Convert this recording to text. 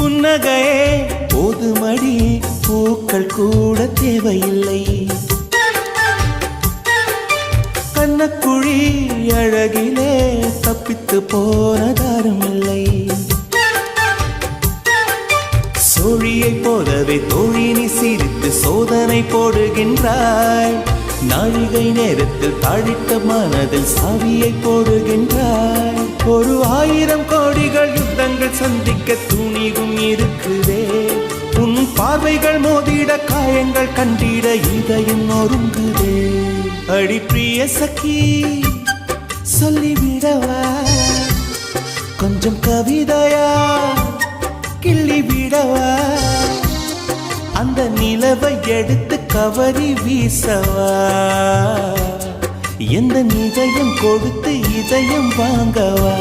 புன்னகையே போதுமடி, பூக்கள் கூட தேவையில்லை. கண்ணக்குழி அழகிலே தப்பித்து போனதாரும் இல்லை. சோழியை போலவே தோழினி சிரித்து சோதனை போடுகின்றாய். நாழிகை நேரத்தில் தாழிட்ட மனதில் சாவியை போடுகின்றாய். 1000 கோடிகள் யுத்தங்கள் சந்திக்க துணிவும் இருக்குதே. உன் பார்வைகள் மோதிட காயங்கள் கண்டிட இதயம் நொறுங்குதே. அடி பிரிய சகி சொல்லிவிடவா கொஞ்சம் கவிதையா கிள்ளி விடவா. அந்த நிலவை எடுத்து கவரி வீசவா. எந்த இதயம் கொடுத்து இதயம் வாங்கவா.